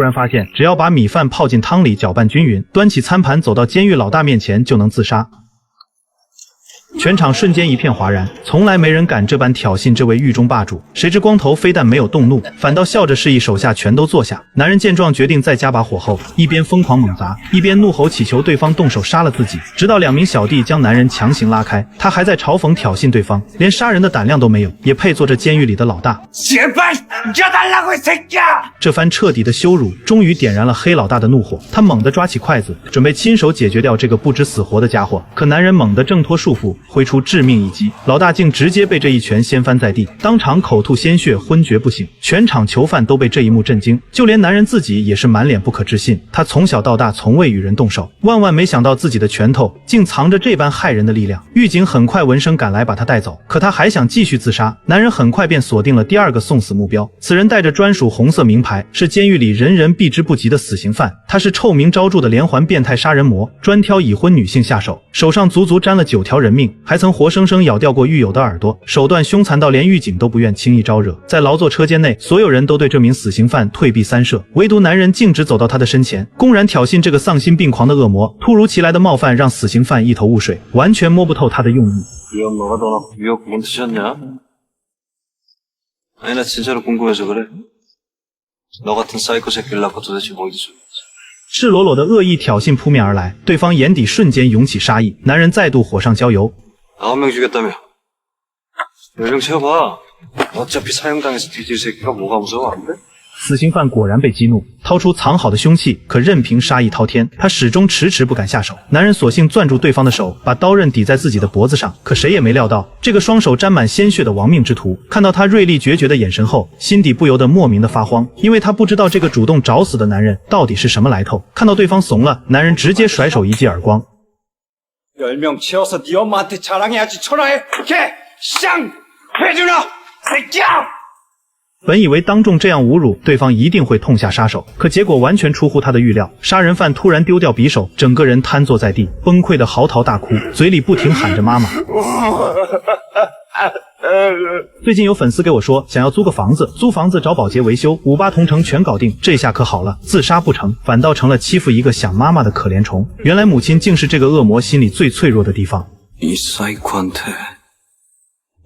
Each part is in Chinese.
然发现，只要把米饭泡进汤里，搅拌均匀，端起餐盘走到监狱老大面前就能自杀。全场瞬间一片哗然，从来没人敢这般挑衅这位狱中霸主。谁知光头非但没有动怒，反倒笑着示意手下全都坐下。男人见状，决定再加把火后，一边疯狂猛砸，一边怒吼祈求对方动手杀了自己，直到2名小弟将男人强行拉开。他还在嘲讽挑衅对方，连杀人的胆量都没有，也配做这监狱里的老大。这番彻底的羞辱，终于点燃了黑老大的怒火。他猛地抓起筷子，准备亲手解决掉这个不知死活的家伙。可男人猛地挣脱束缚，挥出致命一击，老大竟直接被这一拳掀翻在地，当场口吐鲜血，昏厥不醒。全场囚犯都被这一幕震惊，就连男人自己也是满脸不可置信。他从小到大从未与人动手，万万没想到自己的拳头竟藏着这般骇人的力量。狱警很快闻声赶来把他带走，可他还想继续自杀。男人很快便锁定了第2个送死目标，此人带着专属红色名牌，是监狱里人人避之不及的死刑犯。他是臭名昭著的连环变态杀人魔，专挑已婚女性下手，手上足足沾了9条人命，还曾活生生咬掉过狱友的耳朵，手段凶残到连狱警都不愿轻易招惹。在劳作车间内，所有人都对这名死刑犯退避三舍，唯独男人径直走到他的身前，公然挑衅这个丧心病狂的恶魔。突如其来的冒犯让死刑犯一头雾水，完全摸不透他的用意。 우리 엄마가 너랑 미역국은 드셨냐? 아니 나 진짜로 궁금해서 그래. 너 같은 사이코 새끼를 낳고 도대체 뭐 있어? 赤裸裸的恶意挑衅扑面而来，对方眼底瞬间涌起杀意，男人再度火上浇油。 9명 죽였다며? 10명 채워봐. 어차피 사형당해서 뒤질 새끼가 뭐가 무서워 안 돼? 死刑犯果然被激怒，掏出藏好的凶器，可任凭杀意滔天，他始终迟迟不敢下手。男人索性攥住对方的手，把刀刃抵在自己的脖子上。可谁也没料到，这个双手沾满鲜血的亡命之徒，看到他锐利决绝的眼神后，心底不由得莫名的发慌，因为他不知道这个主动找死的男人到底是什么来头。看到对方怂了，男人直接甩手一记耳光。 10명 채워서 네 엄마한테 자랑해야지 천하에 개! 쌍! 해주나! 새끼야! 本以为当众这样侮辱对方一定会痛下杀手，可结果完全出乎他的预料。杀人犯突然丢掉匕首，整个人瘫坐在地，崩溃的嚎啕大哭，嘴里不停喊着妈妈。最近有粉丝给我说想要租个房子，租房子找保洁维修，58同城全搞定。这下可好了，自杀不成，反倒成了欺负一个想妈妈的可怜虫。原来母亲竟是这个恶魔心里最脆弱的地方。 이 사이코한테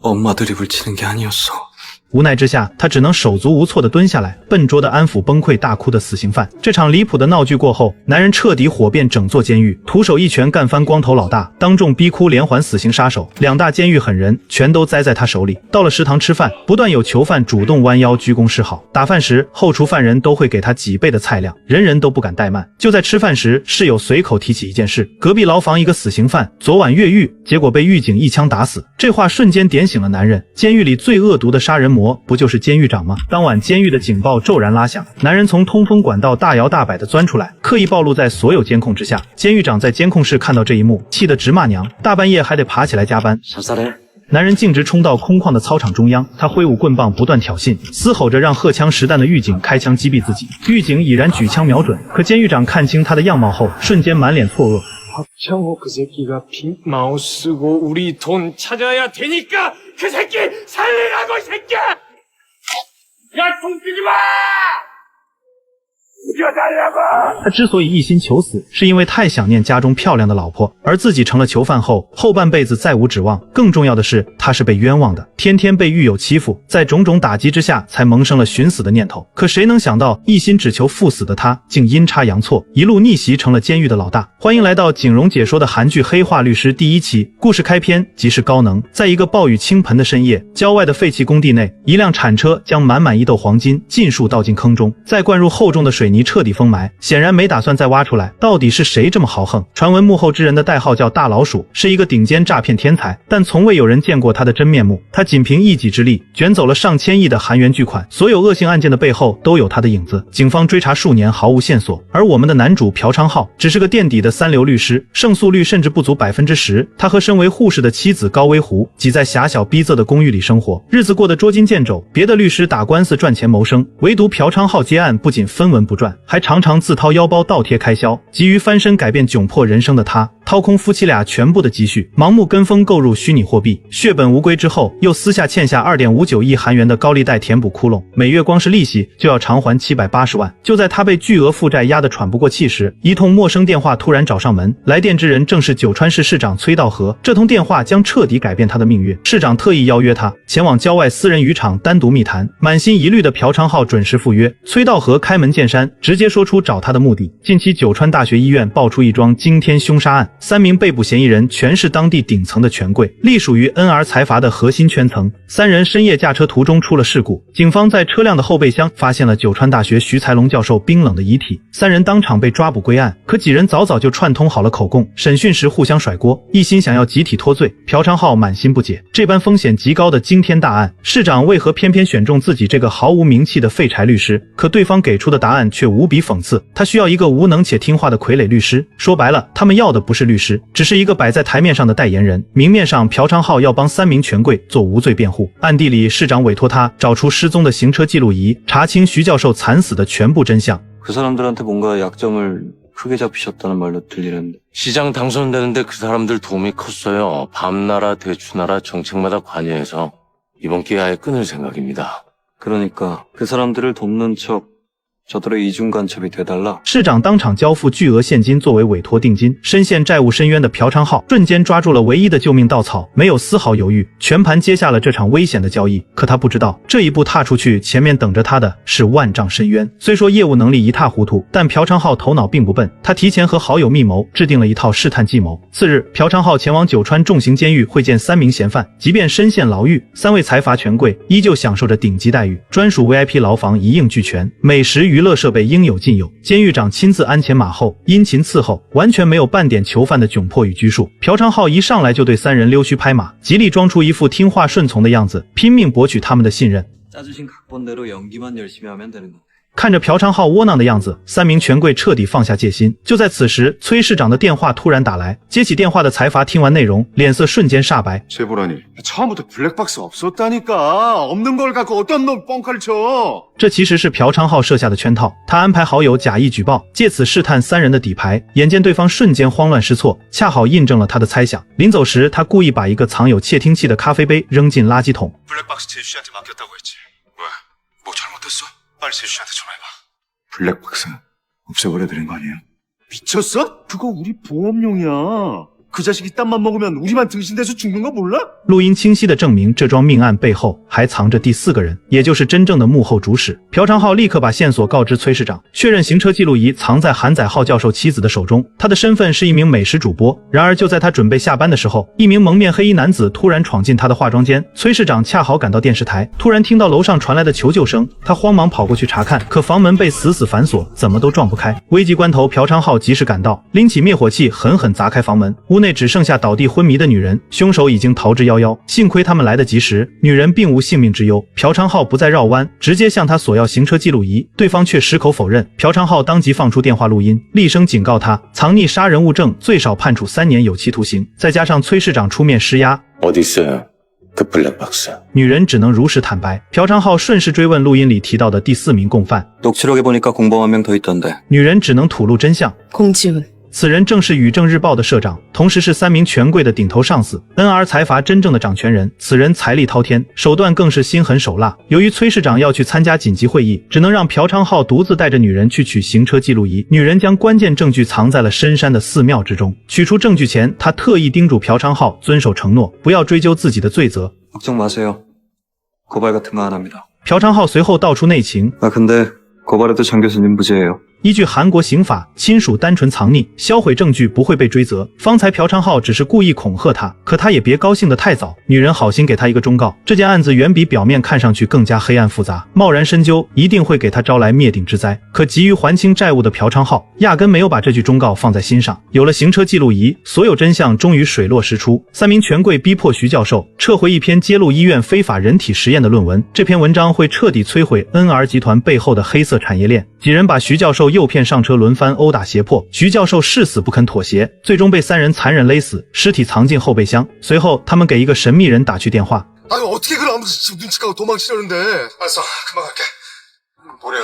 엄마 드립을 치는 게 아니었어. 无奈之下，他只能手足无措地蹲下来，笨拙地安抚崩溃大哭的死刑犯。这场离谱的闹剧过后，男人彻底火遍整座监狱，徒手一拳干翻光头老大，当众逼哭连环死刑杀手，2大监狱狠人全都栽在他手里。到了食堂吃饭，不断有囚犯主动弯腰鞠躬示好。打饭时，后厨犯人都会给他几倍的菜量，人人都不敢怠慢。就在吃饭时，室友随口提起一件事：隔壁牢房一个死刑犯昨晚越狱，结果被狱警一枪打死。这话瞬间点醒了男人，监狱里最恶毒的杀人魔 不就是监狱长吗？当晚监狱的警报骤然拉响，男人从通风管道大摇大摆地钻出来，刻意暴露在所有监控之下。监狱长在监控室看到这一幕，气得直骂娘，大半夜还得爬起来加班。男人径直冲到空旷的操场中央，他挥舞棍棒不断挑衅，嘶吼着让荷枪实弹的狱警开枪击毙自己。狱警已然举枪瞄准，可监狱长看清他的样貌后，瞬间满脸错愕。 박창호 그 새끼가 핑 마우스 쓰고 우리 돈 찾아야 되니까 그 새끼 살리라고 이 새끼야! 야, 돈 주지 마! 他之所以一心求死，是因为太想念家中漂亮的老婆，而自己成了囚犯后，后半辈子再无指望。更重要的是，他是被冤枉的，天天被狱友欺负，在种种打击之下，才萌生了寻死的念头。可谁能想到，一心只求赴死的他，竟阴差阳错，一路逆袭成了监狱的老大。欢迎来到景荣解说的韩剧《黑化律师》第1期，故事开篇即是高能。在一个暴雨倾盆的深夜，郊外的废弃工地内，一辆铲车将满满一斗黄金尽数倒进坑中，再灌入厚重的水泥彻底封埋，显然没打算再挖出来。到底是谁这么豪横？传闻幕后之人的代号叫大老鼠，是一个顶尖诈骗天才，但从未有人见过他的真面目。他仅凭一己之力卷走了上千亿的韩元巨款，所有恶性案件的背后都有他的影子。警方追查数年毫无线索，而我们的男主朴昌浩只是个垫底的三流律师，胜诉率甚至不足10%。他和身为护士的妻子高微湖挤在狭小逼仄的公寓里生活，日子过得捉襟见肘。别的律师打官司赚钱谋生，唯独朴昌浩接案不仅分文不赚，还常常自掏腰包倒贴开销。急于翻身改变窘迫人生的他，掏空夫妻俩全部的积蓄，盲目跟风购入虚拟货币，血本无归之后，又私下欠下 2.59 亿韩元的高利贷填补窟窿，每月光是利息就要偿还780万。就在他被巨额负债压得喘不过气时，一通陌生电话突然找上门，来电之人正是九川市市长崔道和。这通电话将彻底改变他的命运。市长特意邀约他前往郊外私人渔场单独密谈，满心疑虑的朴昌浩准时赴约。崔道和开门见山，直接说出找他的目的。近期九川大学医院爆出一桩惊天凶杀案，3名被捕嫌疑人全是当地顶层的权贵，隶属于 NR 财阀的核心圈层。3人深夜驾车途中出了事故，警方在车辆的后备箱发现了九川大学徐才龙教授冰冷的遗体，3人当场被抓捕归案。可几人早早就串通好了口供，审讯时互相甩锅，一心想要集体脱罪。朴昌浩满心不解，这般风险极高的惊天大案，市长为何偏偏选中自己这个毫无名气的废柴律师？可对方给出的答案却无比讽刺，他需要一个无能且听话的傀儡律师。说白了，他们要的不是律师，只是一个摆在台面上的代言人。明面上朴昌浩要帮3名权贵做无罪辩护，暗地里市长委托他找出失踪的行车记录仪，查清徐教授惨死的全部真相。 그 사람들한테 뭔가 약점을 크게 잡히셨다는 말로 들리는데. 시장 당선되는데 그 사람들 도움이 컸어요. 밤나라 대추나라 정책마다 관여해서 이번 기회에 아예 끊을 생각입니다. 그러니까 그 사람들을 돕는 척 저들의 이중 간첩이 돼달라. 市长当场交付巨额现金作为委托定金，深陷债务深渊的朴昌浩瞬间抓住了唯一的救命稻草，没有丝毫犹豫，全盘接下了这场危险的交易。可他不知道，这一步踏出去，前面等着他的是万丈深渊。虽说业务能力一塌糊涂，但朴昌浩头脑并不笨，他提前和好友密谋，制定了一套试探计谋。次日，朴昌浩前往九川重刑监狱会见3名嫌犯，即便身陷牢狱，3位财阀权贵依旧享受着顶级待遇，专属 VIP 牢房一应俱全，美食娱乐设备应有尽有，监狱长亲自鞍前马后，殷勤伺候，完全没有半点囚犯的窘迫与拘束。朴昌浩一上来就对3人溜须拍马，极力装出一副听话顺从的样子，拼命博取他们的信任。 짜주신 각본대로 연기만 열심히 하면 되는 건데. 看着朴昌浩窝囊的样子，3名权贵彻底放下戒心。就在此时，崔市长的电话突然打来，接起电话的财阀听完内容，脸色瞬间煞白。 최보라니, 처음부터 블랙박스 없었다니까. 없는 걸 갖고 어떤 놈 뻥카를 쳐. 这其实是朴昌浩设下的圈套，他安排好友假意举报，借此试探3人的底牌。眼见对方瞬间慌乱失措，恰好印证了他的猜想。临走时，他故意把一个藏有窃听器的咖啡杯扔进垃圾桶。 블랙박스 제주씨한테 맡겼다고 했지. 왜? 뭐 잘못했어? 빨리 제주씨한테 전화해봐. 블랙박스 없애버려야 되는 거 아니에요? 미쳤어? 그거 우리 보험용이야. 그 자식이 땀만 먹으면 우리만 등신대서 죽는 거 몰라? 录音清晰地证明，这桩命案背后还藏着第4个人，也就是真正的幕后主使。朴昌浩立刻把线索告知崔市长，确认行车记录仪藏在韩载浩教授妻子的手中，他的身份是一名美食主播。然而就在他准备下班的时候，一名蒙面黑衣男子突然闯进他的化妆间。崔市长恰好赶到电视台，突然听到楼上传来的求救声，他慌忙跑过去查看，可房门被死死反锁，怎么都撞不开。危急关头，朴昌浩及时赶到，拎起灭火器狠狠砸开房门，屋内只剩下倒地昏迷的女人，凶手已经逃之夭夭。幸亏他们来得及时，女人并无性命之忧。朴昌浩不再绕弯，直接向他索要行车记录仪，对方却矢口否认。朴昌浩当即放出电话录音，厉声警告他，藏匿杀人物证最少判处3年有期徒刑。再加上崔市长出面施压， 어디 있어요? 그 블랙박스. 女人只能如实坦白。朴昌浩顺势追问录音里提到的第4名共犯， 녹취록에 보니까 공범 한 명 더 있던데. 女人只能吐露真相。 공지훈. 此人正是宇正日报的社长，同时是3名权贵的顶头上司 ，NR 财阀真正的掌权人。此人财力滔天，手段更是心狠手辣。由于崔市长要去参加紧急会议，只能让朴昌浩独自带着女人去取行车记录仪。女人将关键证据藏在了深山的寺庙之中。取出证据前，他特意叮嘱朴昌浩遵守承诺，不要追究自己的罪责。 걱정 마세요. 고발 같은 거 안 합니다. 朴昌浩随后道出内情。 아 근데 고발해도 장 교수님 무죄예요. 依据韩国刑法，亲属单纯藏匿、销毁证据不会被追责。方才朴昌浩只是故意恐吓他，可他也别高兴得太早。女人好心给他一个忠告，这件案子远比表面看上去更加黑暗复杂，贸然深究一定会给他招来灭顶之灾。可急于还清债务的朴昌浩压根没有把这句忠告放在心上。有了行车记录仪，所有真相终于水落石出。3名权贵逼迫徐教授撤回一篇揭露医院非法人体实验的论文，这篇文章会彻底摧毁 NR 集团背后的黑色产业链。几人把徐教授诱骗上车轮番殴打胁迫，徐教授誓死不肯妥協，最终被3人残忍勒死，尸体藏进后备箱。随后他们给一个神秘人打去电话。 아니 어떻게 그럼 눈치 까고 도망치려는데. 알았어, 그만 갈게. 뭐래요?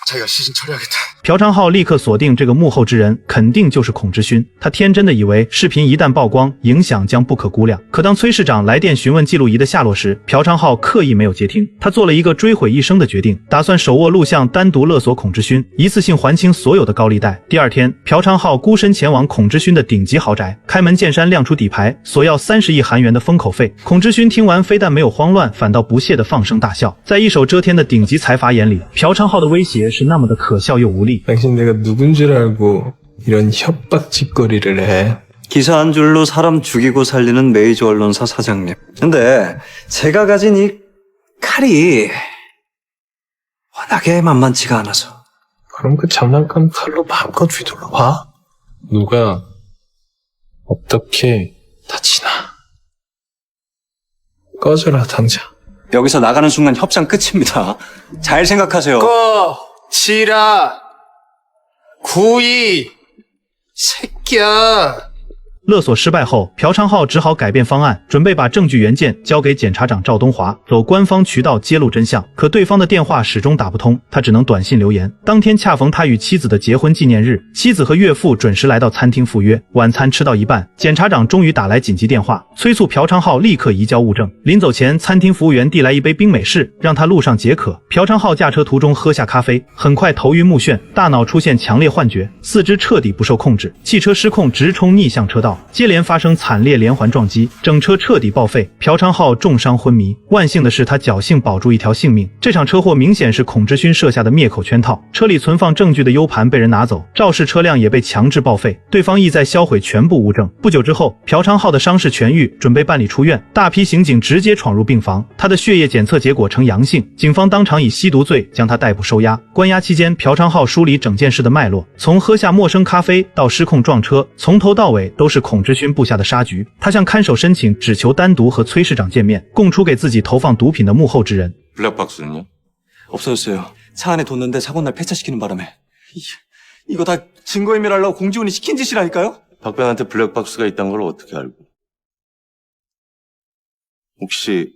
자기가 시신 처리하겠다. 朴昌浩立刻锁定这个幕后之人，肯定就是孔之勋。他天真的以为视频一旦曝光，影响将不可估量。可当崔市长来电询问记录仪的下落时，朴昌浩刻意没有接听。他做了一个追悔一生的决定，打算手握录像单独勒索孔之勋，一次性还清所有的高利贷。第二天，朴昌浩孤身前往孔之勋的顶级豪宅，开门见山亮出底牌，索要30亿韩元的封口费。孔之勋听完，非但没有慌乱，反倒不屑地放声大笑。在一手遮天的顶级财阀眼里，朴昌浩的威胁是那么的可笑又无力。 당신 내가 누군 줄 알고 이런 협박짓거리를 해? 기사 한 줄로 사람 죽이고 살리는 메이저 언론사 사장님. 근데 제가 가진 이 칼이 워낙에 만만치가 않아서. 그럼 그 장난감 칼로 마음껏 휘둘러 봐. 누가 어떻게 다치나. 꺼져라 당장. 여기서 나가는 순간 협상 끝입니다. 잘 생각하세요. 꺼지라. 구이 새끼야. 勒索失败后，朴昌浩只好改变方案，准备把证据原件交给检察长赵东华，走官方渠道揭露真相。可对方的电话始终打不通，他只能短信留言。当天恰逢他与妻子的结婚纪念日，妻子和岳父准时来到餐厅赴约。晚餐吃到一半，检察长终于打来紧急电话，催促朴昌浩立刻移交物证。临走前，餐厅服务员递来一杯冰美式，让他路上解渴。朴昌浩驾车途中喝下咖啡，很快头晕目眩，大脑出现强烈幻觉，四肢彻底不受控制，汽车失控直冲逆向车道。 接连发生惨烈连环撞击，整车彻底报废，朴昌浩重伤昏迷。万幸的是，他侥幸保住一条性命。这场车祸明显是孔之勋设下的灭口圈套，车里存放证据的 U 盘被人拿走，肇事车辆也被强制报废，对方意在销毁全部物证。不久之后，朴昌浩的伤势痊愈，准备办理出院，大批刑警直接闯入病房，他的血液检测结果呈阳性，警方当场以吸毒罪将他逮捕收押。关押期间，朴昌浩梳理整件事的脉络，从喝下陌生咖啡到失控撞车，从头到尾都是孔之勋布下的杀局。他向看守申请，只求单独和崔市长见面，供出给自己投放毒品的幕后之人。 블랙박스는요? 없어졌어요. 차 안에 뒀는데 사고날 폐차시키는 바람에. 이거 다 증거인멸하려고 공지훈이 시킨 짓이라니까요? 박변한테 블랙박스가 있다는 걸 어떻게 알고? 혹시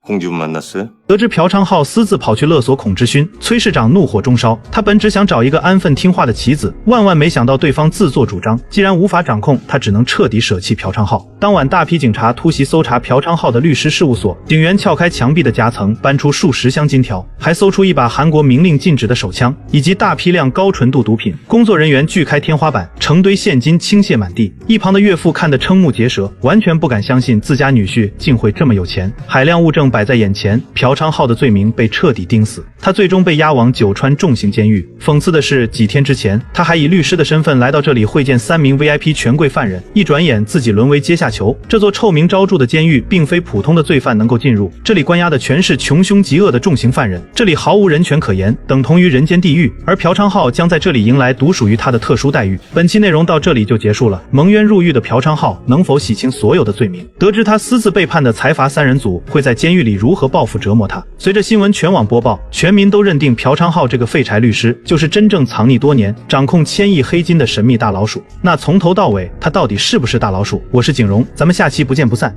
공지훈 만났어요? 得知朴昌浩私自跑去勒索孔之勋，崔市长怒火中烧。他本只想找一个安分听话的棋子，万万没想到对方自作主张。既然无法掌控，他只能彻底舍弃朴昌浩。当晚，大批警察突袭搜查朴昌浩的律师事务所，警员撬开墙壁的夹层，搬出数十箱金条，还搜出一把韩国明令禁止的手枪，以及大批量高纯度毒品。工作人员锯开天花板，成堆现金倾泻满地。一旁的岳父看得瞠目结舌，完全不敢相信自家女婿竟会这么有钱。海量物证摆在眼前，朴昌浩的罪名被彻底钉死，他最终被押往九川重刑监狱。讽刺的是，几天之前，他还以律师的身份来到这里会见3名 VIP 权贵犯人，一转眼自己沦为阶下囚。这座臭名昭著的监狱，并非普通的罪犯能够进入，这里关押的全是穷凶极恶的重刑犯人，这里毫无人权可言，等同于人间地狱。而朴昌浩将在这里迎来独属于他的特殊待遇。本期内容到这里就结束了。蒙冤入狱的朴昌浩能否洗清所有的罪名？得知他私自背叛的财阀3人组会在监狱里如何报复折磨他？随着新闻全网播报，全民都认定朴昌浩这个废柴律师就是真正藏匿多年、掌控1000亿黑金的神秘大老鼠。那从头到尾，他到底是不是大老鼠？我是景荣，咱们下期不见不散。